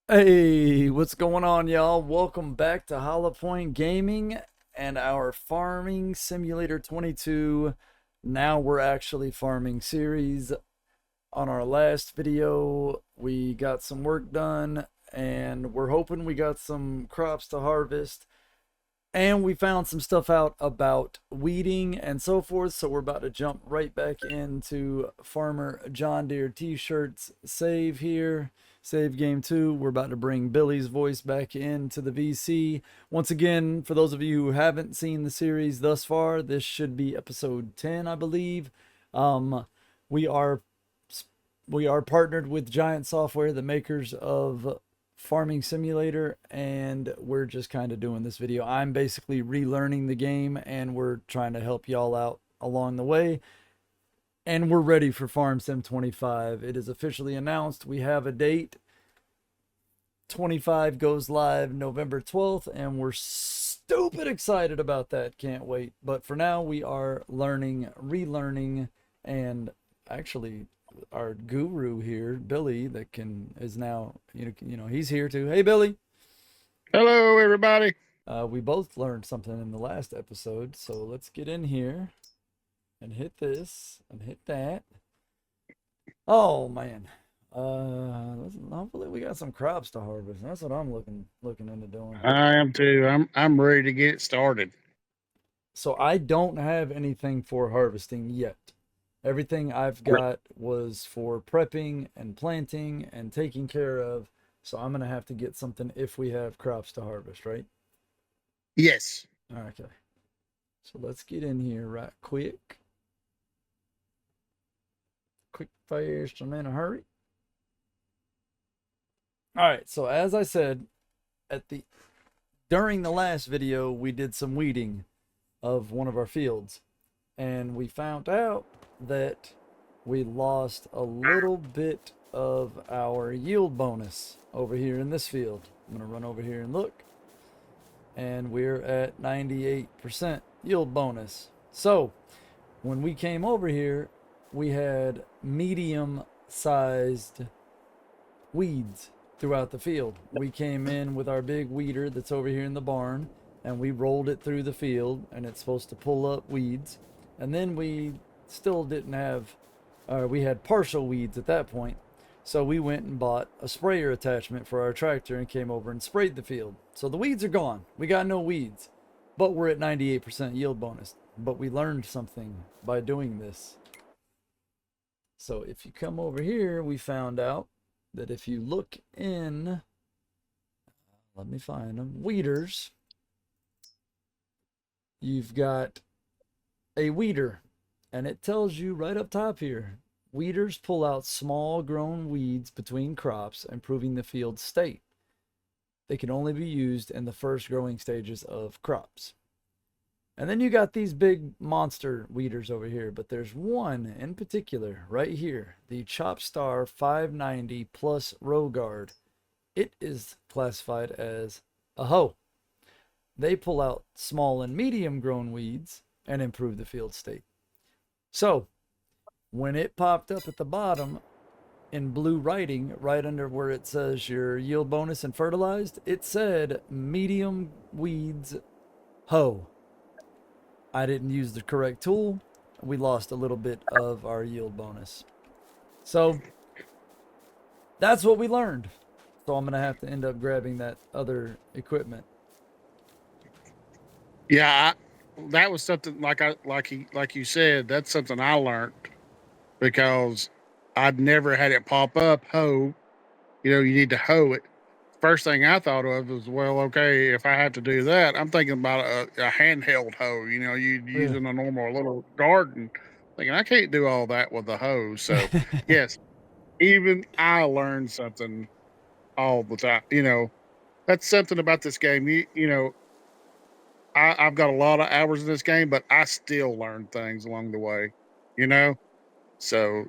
Hey, what's going on, y'all? Welcome back to Hollow Point Gaming and our Farming Simulator 22. Now we're actually farming series. On our last video, we got some work done and we're hoping we got some crops to harvest. And we found some stuff out about weeding and so forth. So we're about to jump right back into Farmer John Deere t-shirts save here. Save game 2. We're about to bring Billy's voice back into the VC. Once again, for those of you who haven't seen the series thus far, this should be episode 10, I believe. Um, we are we are partnered with Giant Software, the makers of Farming Simulator, and we're just kind of doing this video. I'm basically relearning the game, and we're trying to help y'all out along the way. And we're ready for Farm Sim 25. It is officially announced. We have a date. 25 goes live November 12th, and we're stupid excited about that. Can't wait. But for now, we are learning, relearning, and actually our guru here, Billy, is now he's here too. Hey, Billy. Hello, everybody. We both learned something in the last episode, so let's get in here and hit this and hit that. Oh man. Hopefully we got some crops to harvest. That's what I'm looking into doing. I am too. I'm ready to get started. So I don't have anything for harvesting yet. Everything I've got was for prepping and planting and taking care of. So I'm gonna have to get something if we have crops to harvest, right? Yes. Okay. So let's get in here right quick. Quick, fast, and in a hurry. All right. So as I said, during the last video, we did some weeding of one of our fields, and we found out that we lost a little bit of our yield bonus over here in this field. I'm gonna run over here and look, and we're at 98% yield bonus. So when we came over here, we had medium sized weeds throughout the field. We came in with our big weeder that's over here in the barn, and we rolled it through the field, and it's supposed to pull up weeds. And then we still didn't have, we had partial weeds at that point. So we went and bought a sprayer attachment for our tractor and came over and sprayed the field. So the weeds are gone. We got no weeds, but we're at 98% yield bonus. But we learned something by doing this. So if you come over here, we found out that if you look in, let me find them, weeders, you've got a weeder, and it tells you right up top here, weeders pull out small grown weeds between crops, improving the field's state. They can only be used in the first growing stages of crops. And then you got these big monster weeders over here, but there's one in particular right here, the Chopstar 590 plus row guard. It is classified as a hoe. They pull out small and medium grown weeds and improve the field state. So when it popped up at the bottom in blue writing, right under where it says your yield bonus and fertilized, it said medium weeds hoe. I didn't use the correct tool. We lost a little bit of our yield bonus. So that's what we learned. So I'm going to have to end up grabbing that other equipment. Yeah, that was something like you said. That's something I learned because I'd never had it pop up. Hoe, you need to hoe it. First thing I thought of was, well, okay, if I have to do that, I'm thinking about a handheld hoe. You Yeah. using a normal little garden. Thinking I can't do all that with a hoe. So yes, even I learned something all the time. That's something about this game. I've got a lot of hours in this game, but I still learn things along the way. You know, so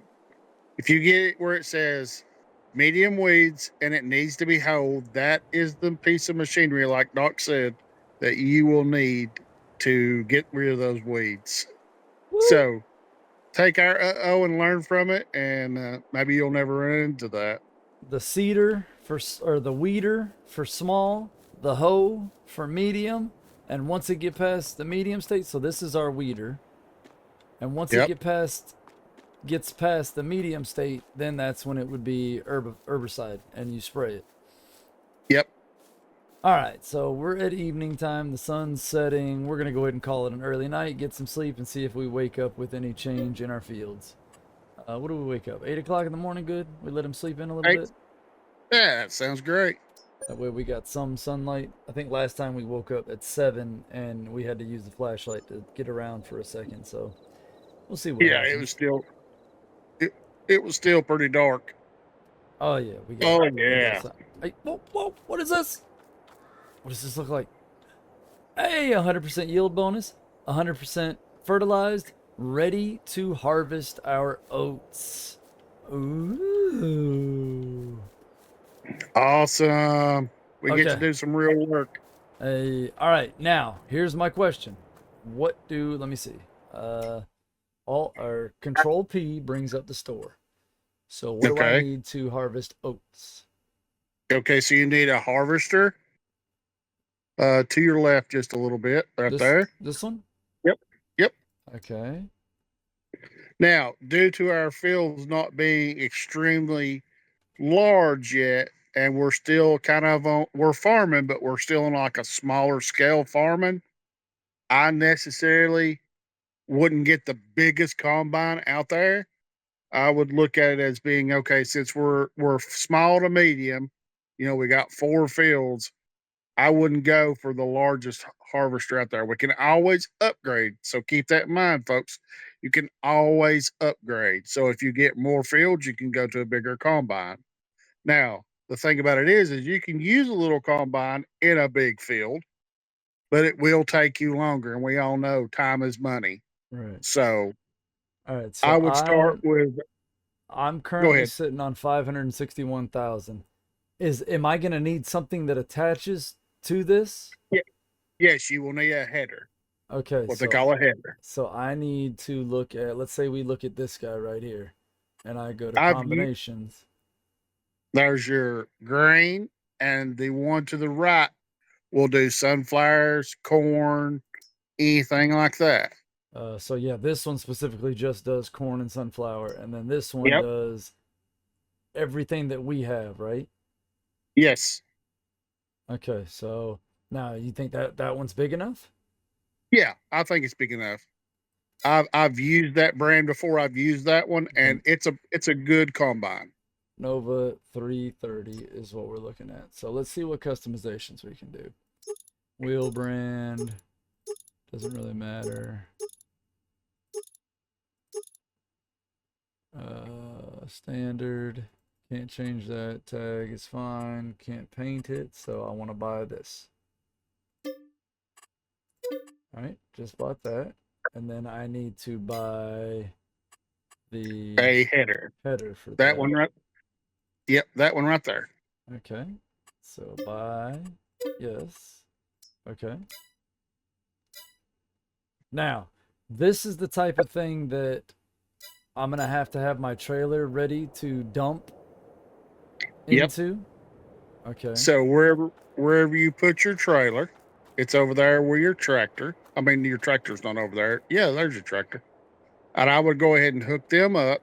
if you get it where it says medium weeds and it needs to be whole, that is the piece of machinery, like Doc said, that you will need to get rid of those weeds. Woo. So take our and learn from it, and maybe you'll never run into that. The Cedar or the weeder for small, the hoe for medium, and once it gets past the weeder, and once it Yep. gets past the medium state, then that's when it would be herbicide, and you spray it. Yep. All right, so we're at evening time. The sun's setting. We're gonna go ahead and call it an early night, get some sleep, and see if we wake up with any change in our fields. What do we wake up? 8 o'clock in the morning. Good. We let him sleep in a little Hey, bit. yeah, that sounds great. That way we got some sunlight. I think last time we woke up at 7 and we had to use the flashlight to get around for a second. So we'll see what Yeah, happens. it was still pretty dark. Oh yeah, we got. Oh We got yeah. some. Hey, whoa! What is this? What does this look like? Hey, 100% yield bonus, 100% fertilized, ready to harvest our oats. Ooh. Awesome. We get to Okay. do some real work. Hey, all right. Now, here's my question. Let me see. All our control P brings up the store. So what do I Okay. need to harvest oats? Okay, so you need a harvester. To your left just a little bit, right there. This one? Yep. Yep. Okay. Now, due to our fields not being extremely large yet, and we're still we're farming, but we're still on like a smaller scale farming. I necessarily wouldn't get the biggest combine out there. I would look at it as being okay, since we're small to medium, we got 4 fields. I wouldn't go for the largest harvester out there. We can always upgrade. So keep that in mind, folks. You can always upgrade. So if you get more fields, you can go to a bigger combine. Now, the thing about it is you can use a little combine in a big field, but it will take you longer. And we all know time is money. Right. So All right. I So would start with, I'm go currently ahead. sitting on 561,000. Am I going to need something that attaches to this? Yeah, yes, you will need a header, Okay, what they call a header. so I need to look at, let's say we look at this guy right here, and I go to I've used, combinations. there's your grain, and the one to the right will do sunflowers, corn, anything like that. So yeah, this one specifically just does corn and sunflower, and then this one Yep. does everything that we have, right? Yes. Okay, so now you think that one's big enough? Yeah, I think it's big enough. I've used that brand before. I've used that one, and it's a good combine. Nova 330 is what we're looking at. So let's see what customizations we can do. Wheel brand doesn't really matter. Standard, can't change that. Tag is fine, can't paint it, so I want to buy this. All right, just bought that, and then I need to buy the A header. for That one right. Yep, that one right there. Okay, so buy, yes. Okay. Now, this is the type of thing that I'm gonna have to have my trailer ready to dump Yep. into. Okay. So wherever you put your trailer, it's over there where your tractor. I mean, your tractor's not over there. Yeah, there's your tractor. And I would go ahead and hook them up.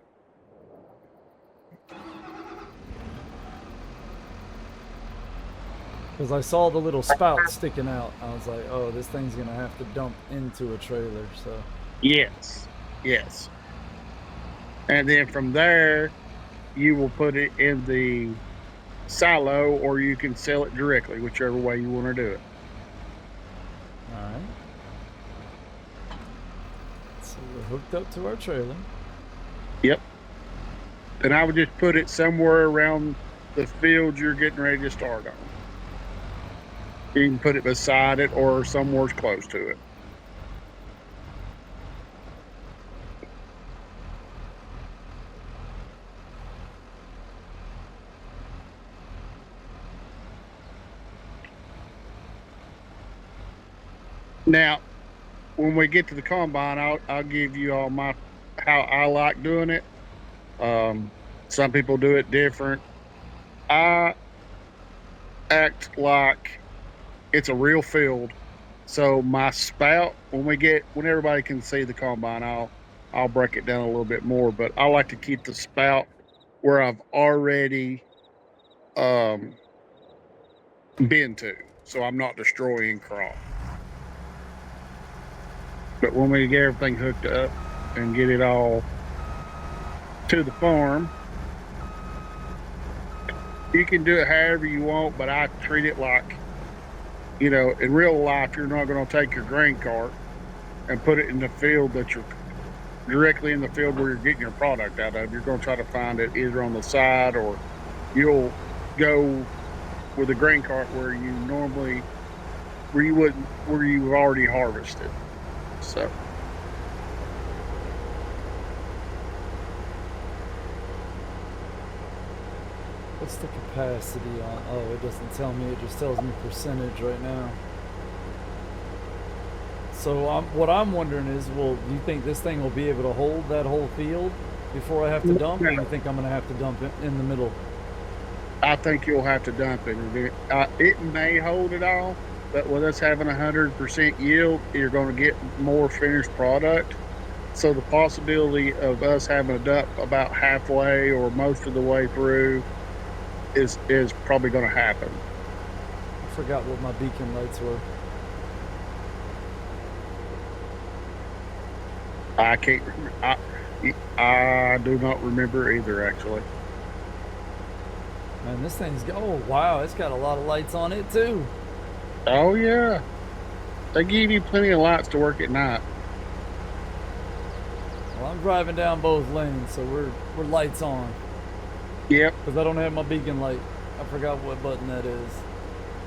Because I saw the little spout sticking out. I was like, oh, this thing's gonna have to dump into a trailer. So Yes. Yes. And then from there, you will put it in the silo, or you can sell it directly, whichever way you want to do it. all right. So we're hooked up to our trailer. Yep. And I would just put it somewhere around the field you're getting ready to start on. You can put it beside it or somewhere close to it. Now, when we get to the combine, I'll give you all how I like doing it. Some people do it different. I act like it's a real field. So my spout, when everybody can see the combine, I'll break it down a little bit more. But I like to keep the spout where I've already been to, so I'm not destroying crop. But when we get everything hooked up and get it all to the farm, you can do it however you want, but I treat it like, in real life, you're not going to take your grain cart and put it in the field that you're directly in the field where you're getting your product out of. You're going to try to find it either on the side, or you'll go with a grain cart where you've already harvested. So. What's the capacity on? Oh, it doesn't tell me. It just tells me percentage right now. So what I'm wondering is, well, do you think this thing will be able to hold that whole field before I have to dump, or do you think I'm going to have to dump it in the middle? I think you'll have to dump it. It may hold it all, but with us having 100% yield, you're going to get more finished product. So the possibility of us having to dump about halfway or most of the way through is probably going to happen. I forgot what my beacon lights were. I can't. I do not remember either, actually. Man, this thing's oh wow, it's got a lot of lights on it too. Oh yeah, they give you plenty of lights to work at night. Well, I'm driving down both lanes, so we're lights on. Yep. Because I don't have my beacon light. I forgot what button that is.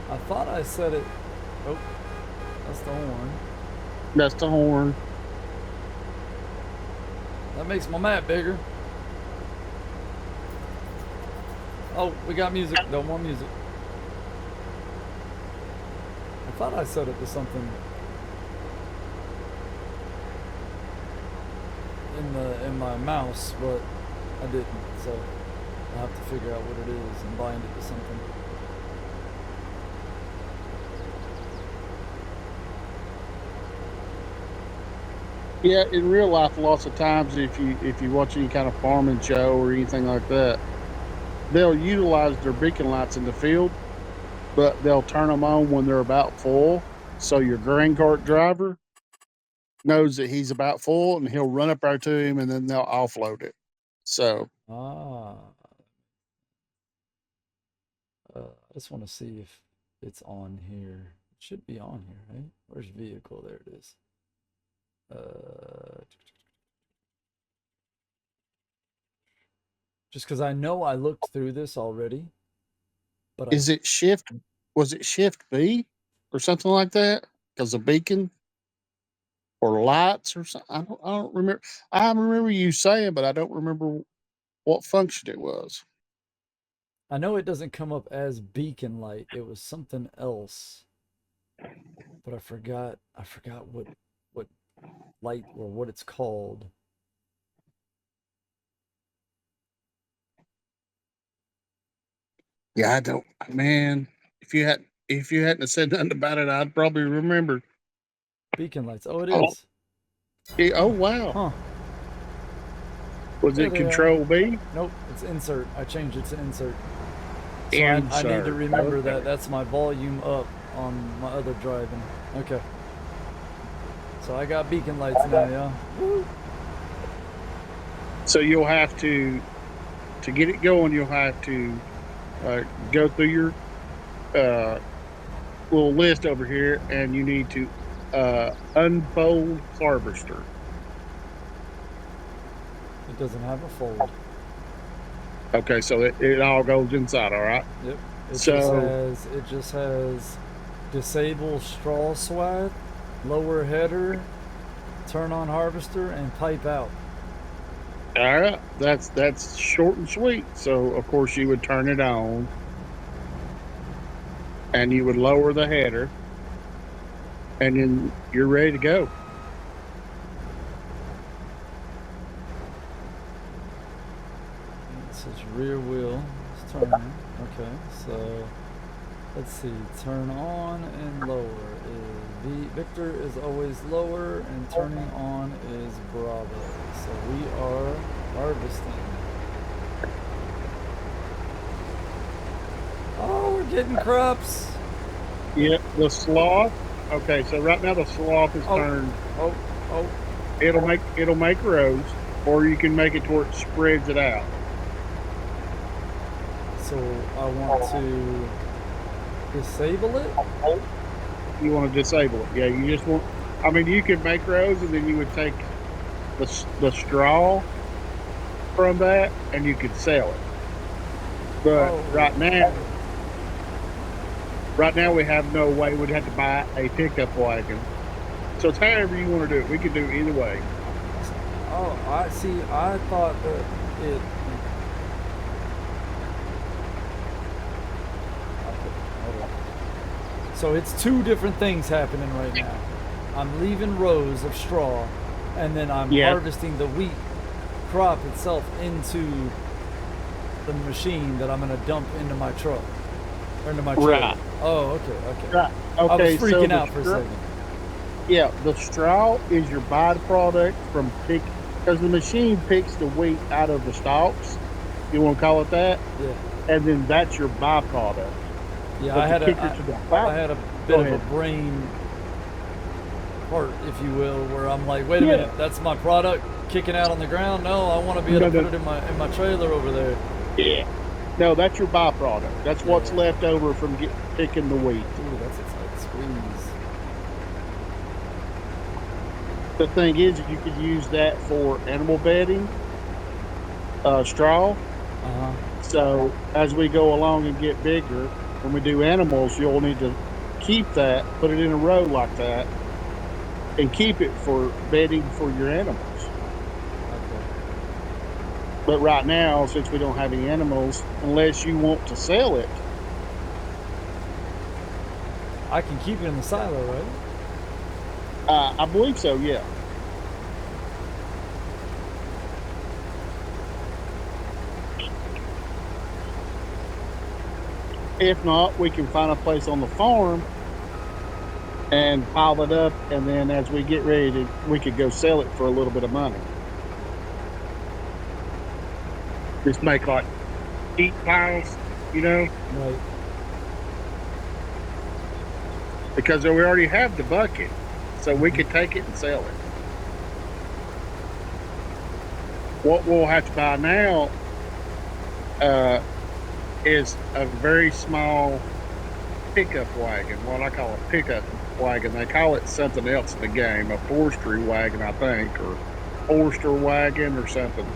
I thought I set it. Oh, that's the horn. That's the horn. That makes my map bigger. Oh, we got music. Don't want music. I thought I set it to something in my mouse, but I didn't. So I'll have to figure out what it is and bind it to something. Yeah, in real life, lots of times if you watch any kind of farming show or anything like that, they'll utilize their beacon lights in the field, but they'll turn them on when they're about full. So your grain cart driver knows that he's about full, and he'll run up there to him, and then they'll offload it. So. I just want to see if it's on here. It should be on here, right? Where's vehicle? There it is. Just because I know I looked through this already, but Was it shift B or something like that? Because of beacon or lights or something. I don't remember. I remember you saying, but I don't remember what function it was. I know it doesn't come up as beacon light. It was something else, but I forgot what light or what it's called. Yeah, I don't. Man, if you hadn't said nothing about it, I'd probably remember. Beacon lights. Oh, it is. Oh wow. Huh. Was it Control B? Nope, it's insert. I changed it to insert. So Insert. I need to remember Okay. that. That's my volume up on my other driving. Okay. So I got beacon lights now, yeah. Woo. So you'll have to get it going. You'll have to go through your little list over here, and you need to unfold harvester. It doesn't have a fold. Okay, so it all goes inside. All right. Yep. It just has disable straw swath, lower header, turn on harvester, and pipe out. All right, that's short and sweet. So of course you would turn it on, and you would lower the header, and then you're ready to go. It says rear wheel is turning. Okay, so Let's see. Turn on and lower. Victor is always lower, and turning on is Bravo. So we are harvesting. Oh, we're getting crops. Yeah, the sloth. Okay, so right now the sloth is turned. Oh. It'll make rows, or you can make it to where it spreads it out. So I want to disable it. You want to disable it? Yeah, you just want. I mean, you can make rows, and then you would take the straw from that, and you could sell it. But right now we have no way. We'd have to buy a pickup wagon. So it's however you want to do it. We can do either way. Oh, I see. I thought that it. Hold on. So it's two different things happening right now. I'm leaving rows of straw, and then I'm harvesting the wheat crop itself into the machine that I'm going to dump into my truck or into my trailer. Right. Oh, okay. Right. Okay. I was freaking out for a second. Yeah, the straw is your byproduct from because the machine picks the wheat out of the stalks. You want to call it that? Yeah. And then that's your byproduct. Yeah, I had a bit of a brain part, if you will, where I'm like, wait a minute, that's my product kicking out on the ground. No, I want to be able to put it in my trailer over there. Yeah. No, that's your byproduct. That's what's left over from picking the wheat. Ooh, that's a tight squeeze. The thing is, you could use that for animal bedding, straw. So as we go along and get bigger, when we do animals, you'll need to keep that, put it in a row like that, and keep it for bedding for your animals. Okay. But right now, since we don't have any animals, unless you want to sell it, I can keep it in the silo, right? I believe so, yeah. If not, we can find a place on the farm and pile it up, and then as we get ready to, we could go sell it for a little bit of money. Just make like heat piles, you know? Right. Because we already have the bucket, so we could take it and sell it. What we'll have to buy now is a very small pickup wagon, what I call a pickup wagon. They call it something else in the game, a forestry wagon, I think, or forester wagon or something.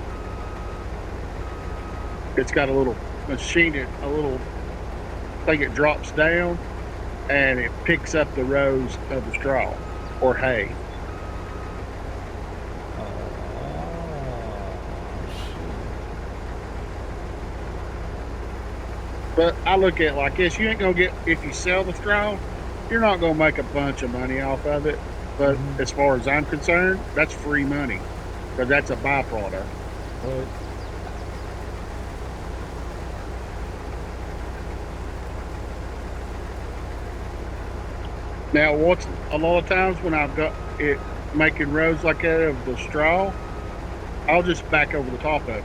It's got a little machine, a little thing it drops down, and it picks up the rows of the straw or hay. But I look at it like this: you ain't gonna get, if you sell the straw, you're not gonna make a bunch of money off of it. But as far as I'm concerned, that's free money, because that's a byproduct. Right. Now, what's a lot of times when I've got it making rows like that of the straw, I'll just back over the top of it.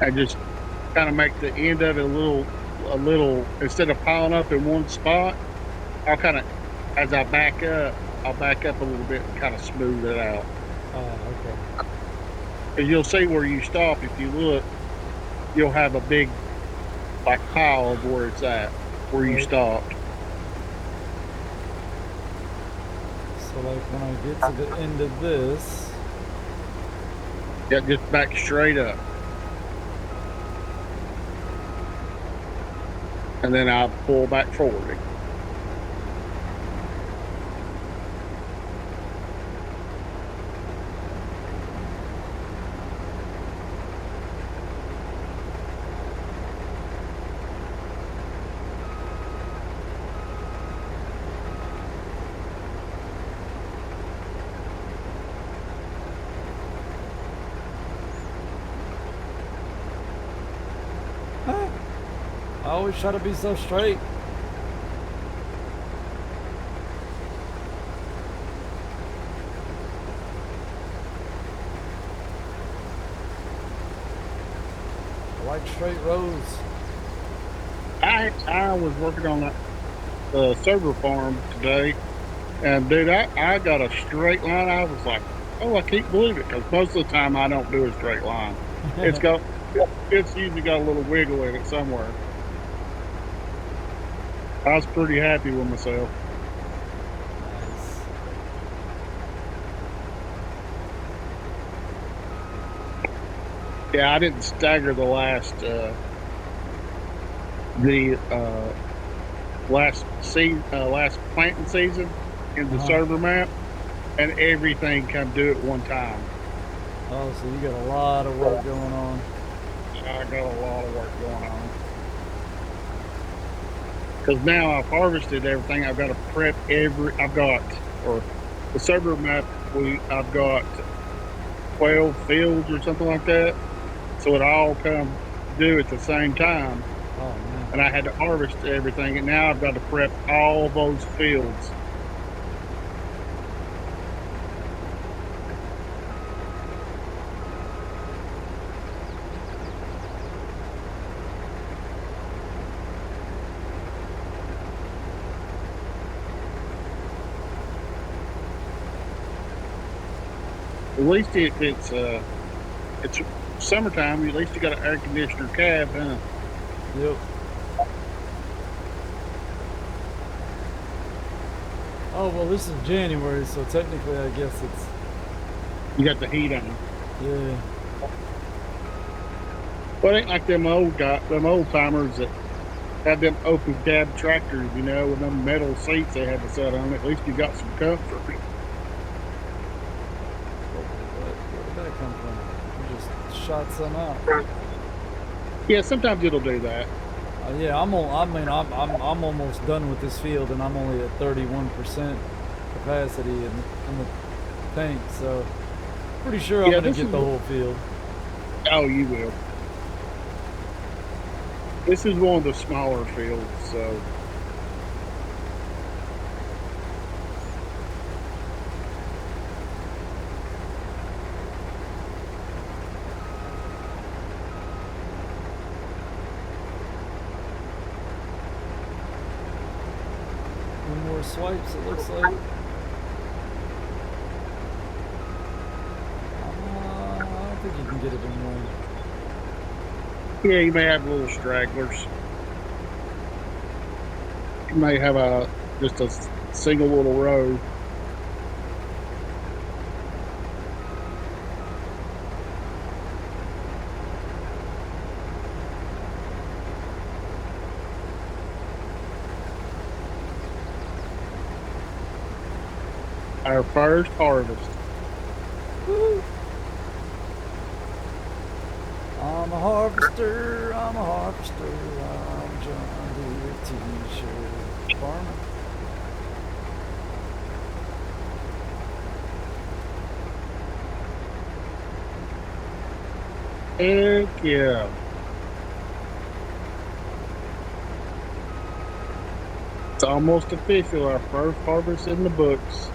I just kind of make the end of it a little, instead of piling up in one spot, I'll kind of, as I back up, I'll back up a little bit and kind of smooth it out. Okay. And you'll see where you stop. If you look, you'll have a big, like, pile of where it's at, where you stopped. So like when I get to the end of this, Yeah, just back straight up. And then I'll pull back forward. always try to be so straight. I like straight roads. I was working on the server farm today, and dude, I got a straight line. I was like, oh, I can't believe it, because most of the time I don't do a straight line. It's usually got a little wiggle in it somewhere. I was pretty happy with myself. Nice. Yeah, I didn't stagger the last last planting season in the server map, and everything come due at one time. Oh, so you got a lot of work going on. I got a lot of work going on. Because now I've harvested everything. I've got to prep or the server map, I've got 12 fields or something like that. So it all come due at the same time. Oh, man. And I had to harvest everything, and now I've got to prep all those fields. At least if it's summertime, at least you got an air conditioner cab, huh? Yep. Oh, well, this is January, so technically I guess it's... You got the heat on. Yeah. Well, it ain't like them old timers that had them open cab tractors, you know, with them metal seats they had to sit on. At least you got some comfort. Where did that come from? You just shot some out. Yeah, sometimes it'll do that. Yeah, I'm almost done with this field, and I'm only at 31% capacity in the tank, so pretty sure I'm gonna get the whole field. Oh, you will. This is one of the smaller fields, so. More swipes, it looks like. I don't think you can get it in one. Yeah, you may have little stragglers. You may have just a single little row. Our first harvest. Woo! I'm a harvester, I'm a harvester, I'm John Deere t-shirt farmer. Heck yeah. It's almost official, our first harvest in the books.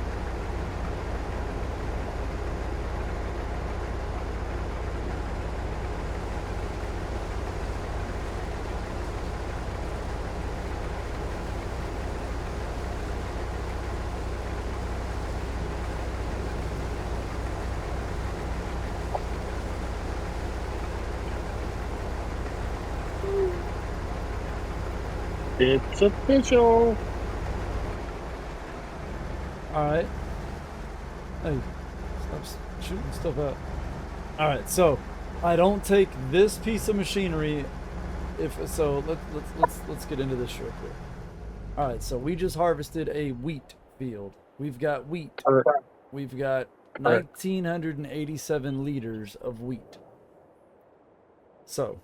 It's official. Alright. Hey, stop shooting stuff out. Alright, so I don't take this piece of machinery let's get into this real quick. Alright, so we just harvested a wheat field. We've got wheat. We've got 1,987 liters of wheat. So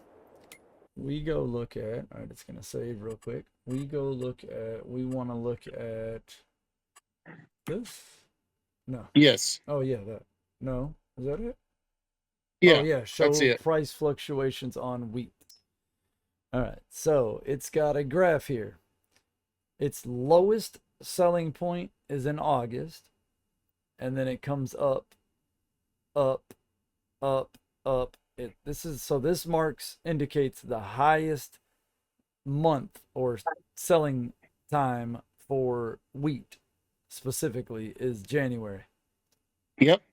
we go look at, all right, it's gonna save real quick. We want to look at this. No. Yes. Oh yeah, that. No, is that it? Yeah. Oh yeah, show that's it. price fluctuations on wheat. All right, so it's got a graph here. Its lowest selling point is in August, and then it comes up, up, up, up. This marks indicates the highest month or selling time for wheat specifically is January. Yep.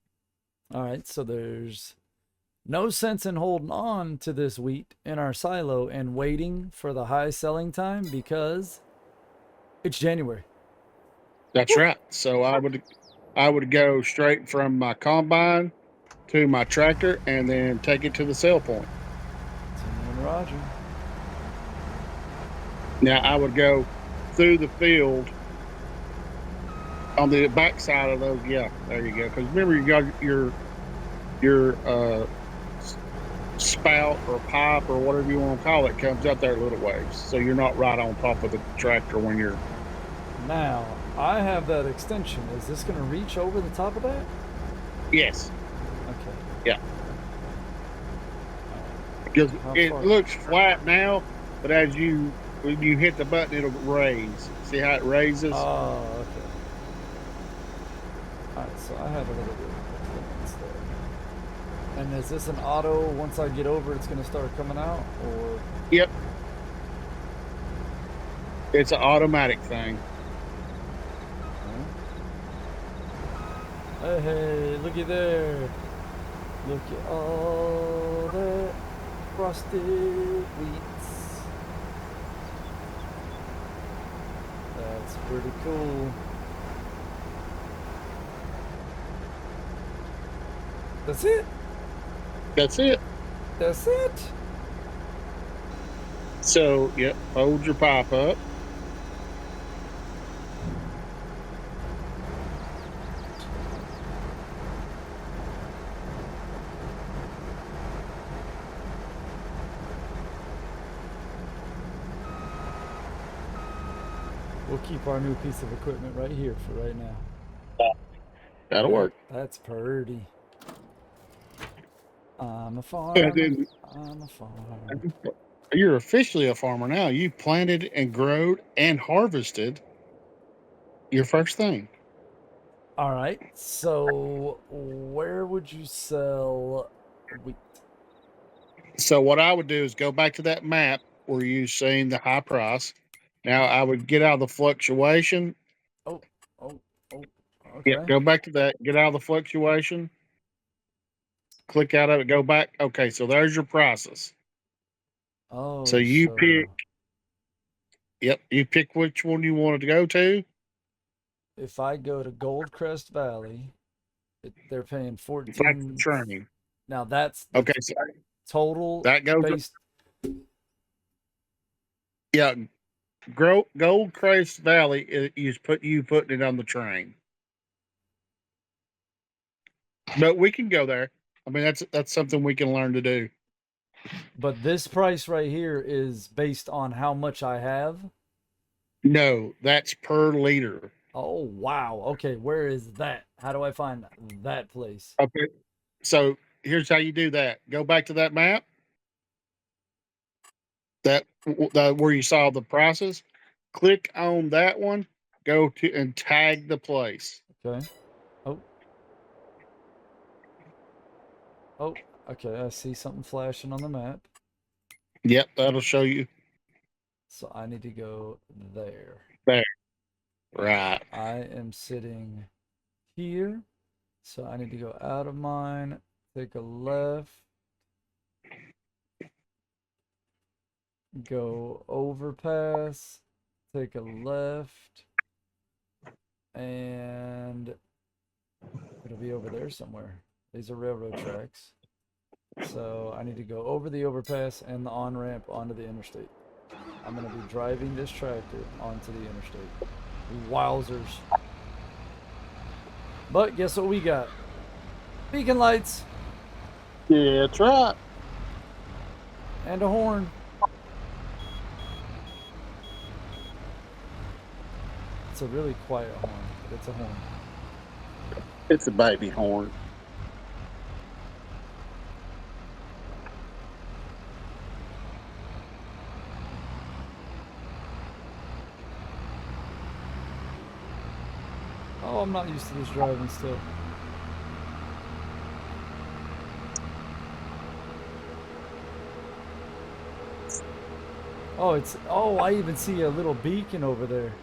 All right, so there's no sense in holding on to this wheat in our silo and waiting for the high selling time because it's January. That's right. So I would go straight from my combine to my tractor and then take it to the sell point. Roger. Now I would go through the field on the back side of those. Yeah, there you go. Because remember, you got your spout or pipe or whatever you want to call it comes up there a little ways, so you're not right on top of the tractor when you're. Now I have that extension. Is this going to reach over the top of that? Yes. Okay. Yeah. Because it looks flat now, but when you hit the button, it'll raise. See how it raises? Oh, okay. All right, so I have a little bit of clearance there. And is this an auto? Once I get over, it's going to start coming out, or? Yep. It's an automatic thing. Hey, looky there. Look at all that frosted wheats. That's pretty cool. That's it? That's it. That's it? So, yep, hold your pipe up. We'll keep our new piece of equipment right here for right now. That'll work. That's purty. I'm a farmer. I'm a farmer. You're officially a farmer now. You planted and growed and harvested your first thing. All right. So, where would you sell wheat? So what I would do is go back to that map where you've seen the high price. Now I would get out of the fluctuation. Oh, okay. Yeah, go back to that. Get out of the fluctuation. Click out of it. Go back. Okay, so there's your prices. Oh, so you pick. Yep, you pick which one you wanted to go to. If I go to Goldcrest Valley, they're paying 14. That's the training. Now that's okay. So total that goes. Based... Yeah, Goldcrest Valley is putting it on the train. But we can go there. I mean, that's something we can learn to do. But this price right here is based on how much I have? No, that's per liter. Oh, wow. Okay, where is that? How do I find that place? Okay, so here's how you do that. Go back to that map. That where you saw the prices. Click on that one. Go to and tag the place. Okay. Oh, okay. I see something flashing on the map. Yep, that'll show you. So I need to go there. There. Right. I am sitting here. So I need to go out of mine, take a left, go overpass, take a left, and it'll be over there somewhere. These are railroad tracks. So I need to go over the overpass and the on-ramp onto the interstate. I'm going to be driving this tractor onto the interstate. Wowzers. But guess what we got? Beacon lights. Yeah, that's right. And a horn. It's a really quiet horn, but it's a horn. It's a baby horn. Oh, I'm not used to this driving still. Oh, it's, oh, I even see a little beacon over there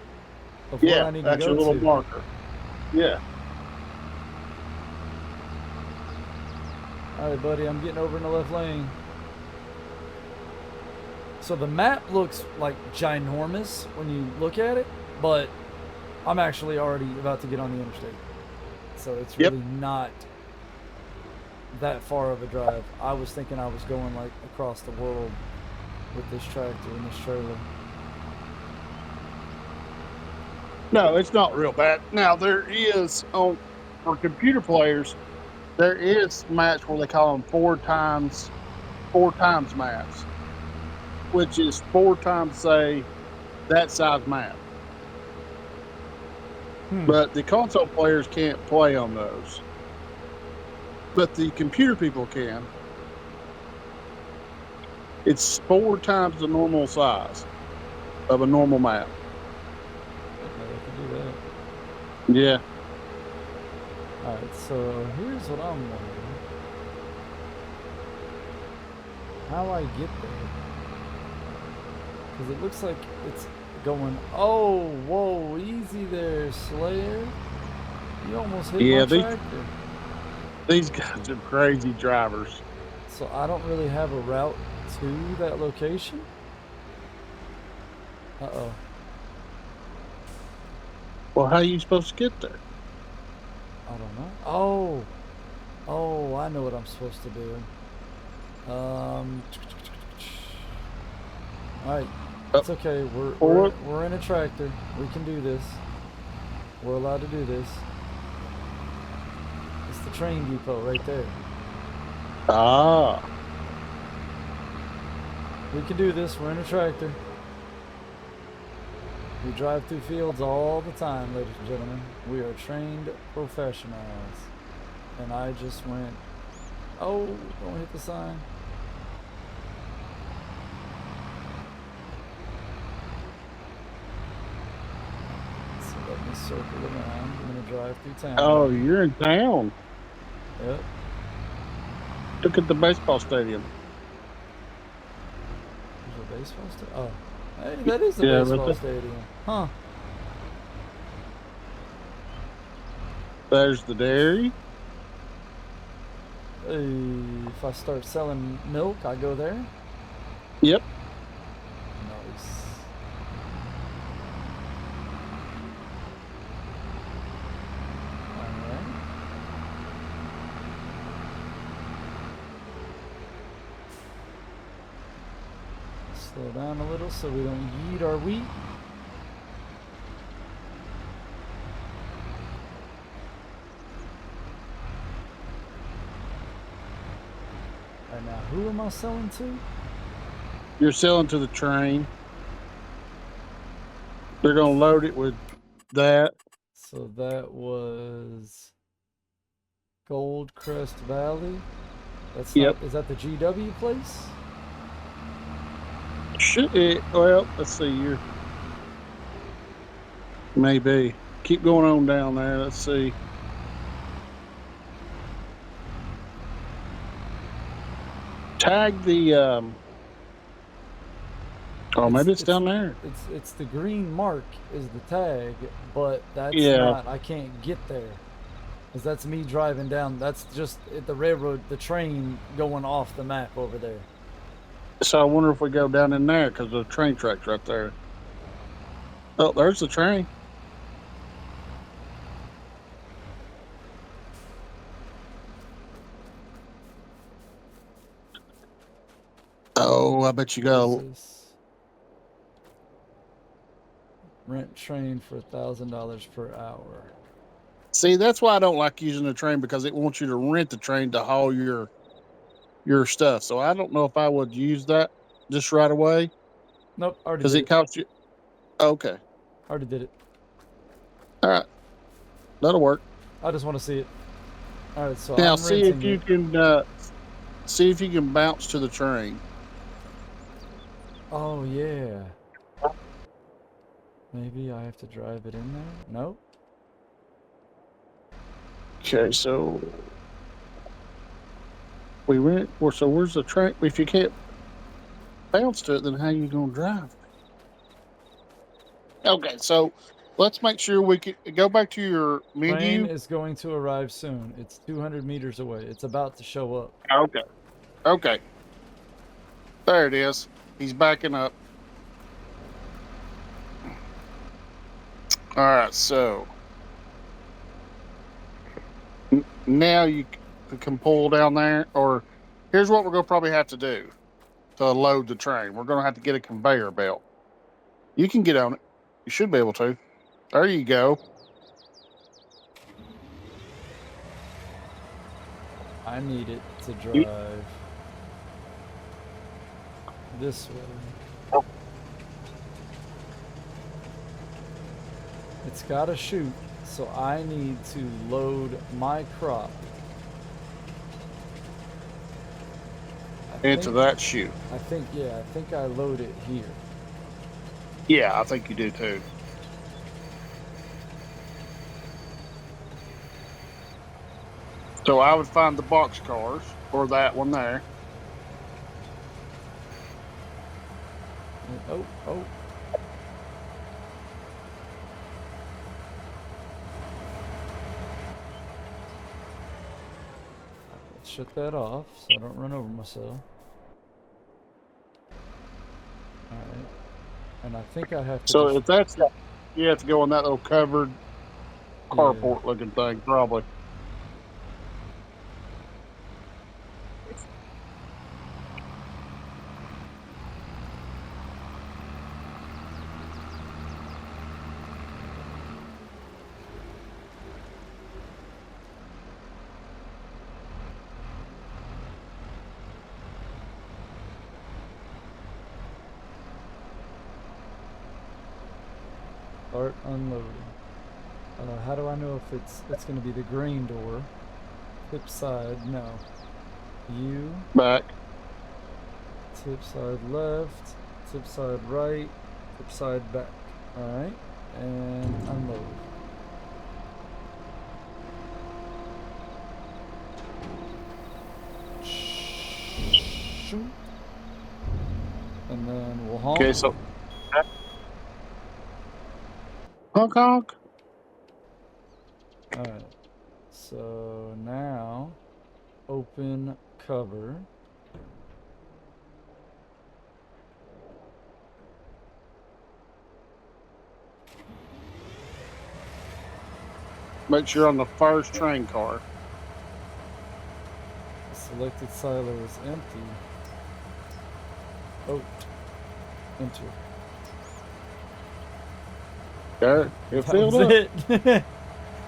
of where I need to that's go your little to. marker. Yeah. All right, buddy, I'm getting over in the left lane. So the map looks like ginormous when you look at it, but I'm actually already about to get on the interstate. So it's Yep. really not that far of a drive. I was thinking I was going like across the world with this tractor and this trailer. No, it's not real bad. Now there is for computer players, there is maps where they call them four times maps, which is 4 times, say, that size map. But the console players can't play on those. But the computer people can. It's 4 times the normal size of a normal map. Okay, I can do that. Yeah. Alright, so here's what I'm wondering. How I get there? Because it looks like it's going, oh, whoa, easy there, Slayer. You almost hit my tractor. These guys are crazy drivers. So I don't really have a route to that location? Uh-oh. Well, how are you supposed to get there? I don't know. Oh. Oh, I know what I'm supposed to do. Alright. It's okay. We're in a tractor. We can do this. We're allowed to do this. It's the train depot right there. Ah. We can do this. We're in a tractor. We drive through fields all the time, ladies and gentlemen. We are trained professionals. And I just went, oh, don't hit the sign. So let me circle around. I'm going to drive through town. Oh, you're in town. Yep. Look at the baseball stadium. There's a baseball stadium? Oh. Hey, that is the baseball stadium. Huh. There's the dairy. If I start selling milk, I go there? Yep. Nice. Alright. Slow down a little so we don't yeet our wheat. Alright, now who am I selling to? You're selling to the train. They're going to load it with that. So that was Goldcrest Valley. That's not, is that the GW place? Should it? Well, let's see. You're maybe keep going on down there. Let's see. Tag the. Oh, maybe it's down there. It's the green mark is the tag, but that's not. I can't get there, because that's me driving down. That's just the railroad, the train going off the map over there. So I wonder if we go down in there, because the train track's right there. Oh, there's the train. Oh, I bet you go. Rent train for $1,000 per hour. See, that's why I don't like using the train, because it wants you to rent the train to haul your stuff. So I don't know if I would use that just right away. Nope, already because did it costs you. Okay. Already did it. All right, that'll work. I just want to see it. All right, so now I'm see if you can bounce to the train. Oh yeah. Maybe I have to drive it in there. Nope. Okay, so we went. So where's the track? If you can't bounce to it, then how you gonna drive? Okay, so let's make sure we can go back to your Train menu. is going to arrive soon. It's 200 meters away. It's about to show up. Okay. Okay. There it is. He's backing up. All right, so now you can pull down there, or here's what we're going to probably have to do to load the train. We're going to have to get a conveyor belt. You can get on it. You should be able to. There you go. I need it to drive this way. It's got to shoot, so I need to load my crop. Into that chute. I think I load it here. Yeah, I think you do too. So I would find the box cars, or that one there. Oh. Let's shut that off so I don't run over myself. Alright. And I think I have to... So if that's... You have to go on that little covered carport looking thing, probably. Start unloading. How do I know if it's going to be the green door? Tip side, no. U. Back. Tip side left. Tip side right. Tip side back. Alright. And unload. Shoot. And then we'll honk. Okay, so... Honk, honk. Alright. So now, open cover. Make sure on the first train car. The selected silo is empty. Oh, enter. There, it filled up. It.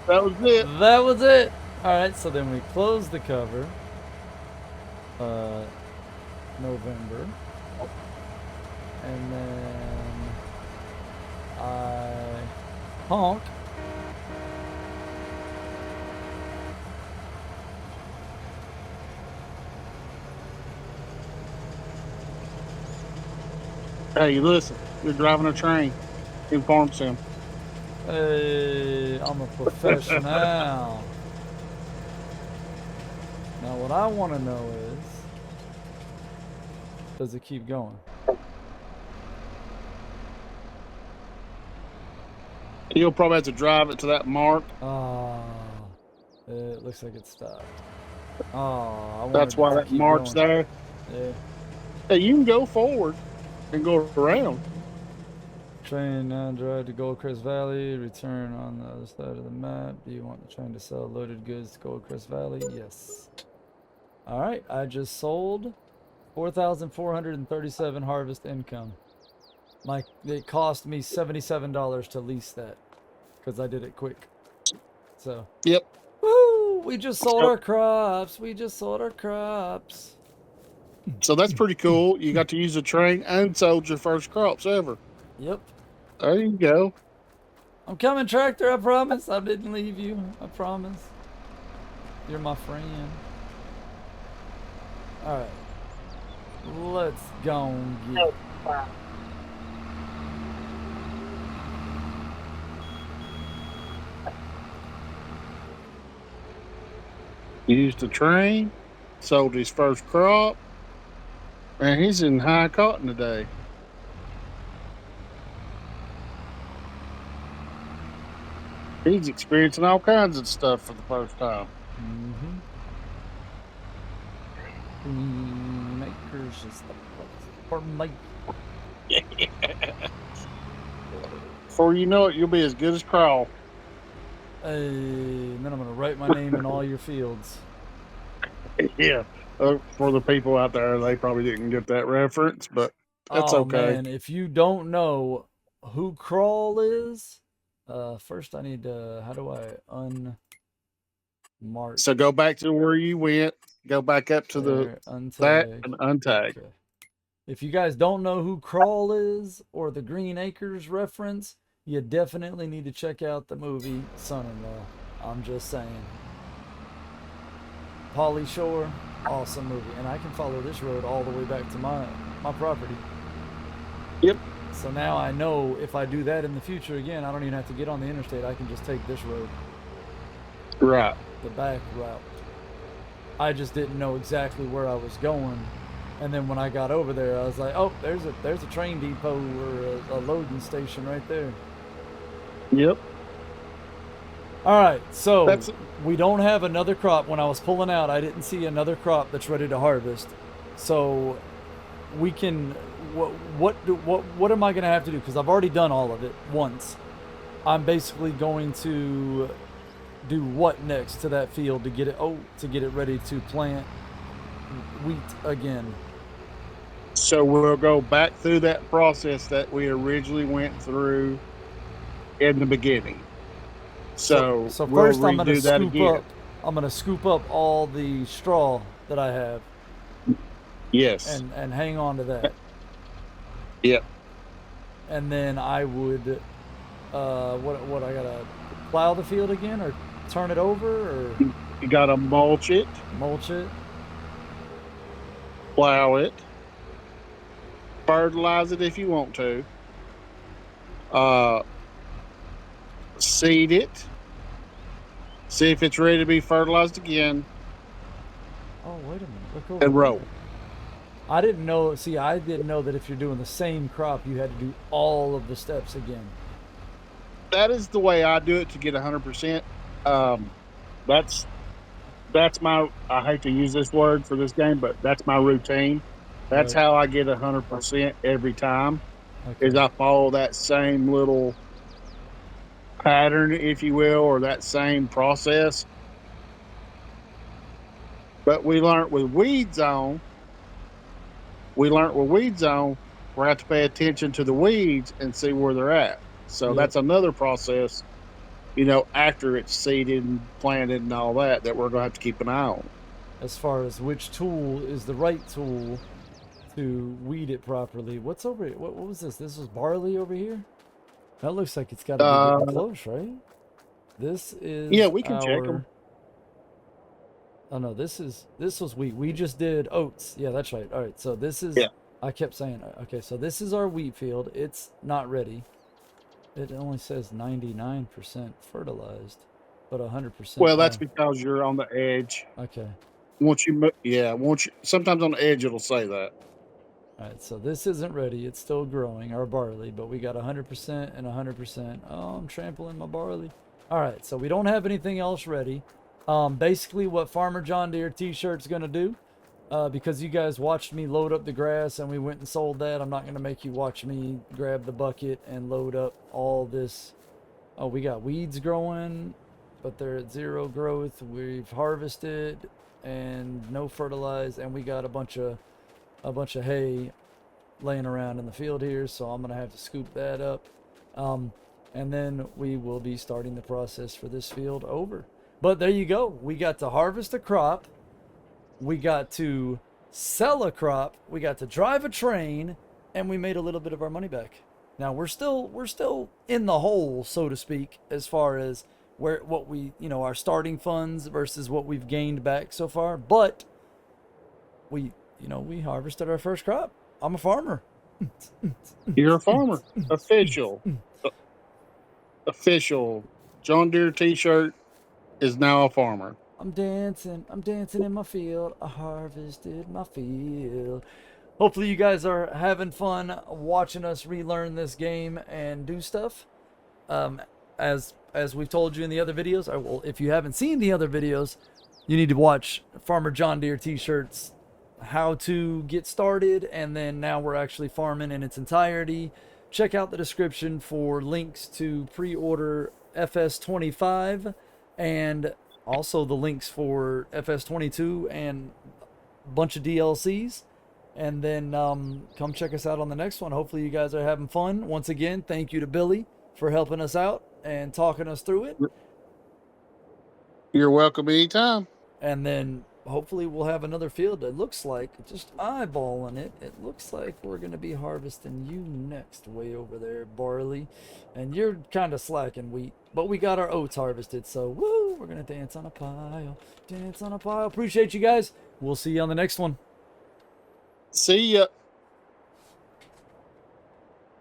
That was it. That was it. All right, so then we close the cover. November. And then I honk. Hey, listen, you're driving a train in Farm Sim. Hey, I'm a professional. Now what I want to know is, does it keep going? You'll probably have to drive it to that mark. It looks like it stopped. I That's why that mark's there. Yeah. Hey, you can go forward and go around. Train now drive to Goldcrest Valley, return on the other side of the map. Do you want the train to sell loaded goods to Goldcrest Valley? Yes. Alright, I just sold 4,437 harvest income. It cost me $77 to lease that because I did it quick. So. Yep. Woo! We just sold our crops. We just sold our crops. So that's pretty cool. You got to use the train and sold your first crops ever. Yep. There you go. I'm coming, tractor. I promise. I didn't leave you. I promise. You're my friend. All right. Let's go and get. Used a train, sold his first crop, and he's in high cotton today. He's experiencing all kinds of stuff for the first time. Mm-hmm. Green acres is the place for me. Before you know it, you'll be as good as Crawl. And then I'm gonna write my name in all your fields. Yeah. For the people out there, they probably didn't get that reference, but that's Oh okay. man, if you don't know who Crawl is, first I need to. How do I unmark? So go back to where you went. Go back up to There, that untag. and untag. Okay. If you guys don't know who Crawl is or the Green Acres reference, you definitely need to check out the movie Son-in-Law. I'm just saying. Pauly Shore, awesome movie, and I can follow this road all the way back to my property. Yep. So now I know if I do that in the future again, I don't even have to get on the interstate. I can just take this road, Right. the back route. I just didn't know exactly where I was going, and then when I got over there, I was like, "Oh, there's a train depot or a loading station right there." Yep. All right, so That's we don't have another crop. When I was pulling out, I didn't see another crop that's ready to harvest. So we can. What am I going to have to do? Because I've already done all of it once. I'm basically going to do what next to that field to get it ready to plant wheat again. so we'll go back through that process that we originally went through in the beginning. So we'll first I'm gonna redo that scoop again. up. I'm gonna scoop up all the straw that I have Yes. and hang on to that. Yep. And then I would what I gotta plow the field again or turn it over or You gotta mulch it, mulch it. plow it, fertilize it if you want to, seed it, see if it's ready to be fertilized again, Oh wait a minute, look over and roll. there. I didn't know. See, I didn't know that if you're doing the same crop, you had to do all of the steps again. That is the way I do it to get 100%. That's my. I hate to use this word for this game, but that's my routine. That's Right. how I get 100% every time. Is Okay. I follow that same little pattern, if you will, or that same process. But we learned with weed zone, we have to pay attention to the weeds and see where they're at. So Yep. that's another process, after it's seeded and planted and all that we're going to have to keep an eye on. As far as which tool is the right tool to weed it properly. What's over here? What was this? This was barley over here? That looks like it's got to be getting close, right? This is Yeah, we can check them. Oh no, this was wheat. We just did oats. Yeah, that's right. All right, so this is. Yeah. I kept saying, okay, so this is our wheat field. It's not ready. It only says 99% fertilized, but 100%. Well, that's because you're on the edge. Okay. Sometimes on the edge it'll say that. All right, so this isn't ready. It's still growing, our barley, but we got 100% and 100%. Oh, I'm trampling my barley. All right, so we don't have anything else ready. Basically, what Farmer John Deere t-shirt's going to do, because you guys watched me load up the grass and we went and sold that, I'm not going to make you watch me grab the bucket and load up all this. Oh, we got weeds growing, but they're at 0 growth. We've harvested and no fertilized, and we got a bunch of hay laying around in the field here, so I'm gonna have to scoop that up, and then we will be starting the process for this field over. But there you go, we got to harvest a crop, we got to sell a crop, we got to drive a train, and we made a little bit of our money back. Now we're still in the hole, so to speak, as far as our starting funds versus what we've gained back so far, but we harvested our first crop. I'm a farmer. You're a farmer. Official. Official. John Deere t-shirt is now a farmer. I'm dancing in my field. I harvested my field. Hopefully you guys are having fun watching us relearn this game and do stuff. As we've told you in the other videos, if you haven't seen the other videos, you need to watch Farmer John Deere t-shirts, how to get started, and then now we're actually farming in its entirety. Check out the description for links to pre-order FS25 and also the links for FS22 and a bunch of DLCs. And then come check us out on the next one. Hopefully you guys are having fun. Once again, thank you to Billy for helping us out and talking us through it. You're welcome anytime. And then hopefully we'll have another field that looks like, just eyeballing it, it looks like we're going to be harvesting you next, way over there, barley. And you're kind of slacking wheat, but we got our oats harvested, so woo, we're going to dance on a pile, dance on a pile. Appreciate you guys. We'll see you on the next one. See ya.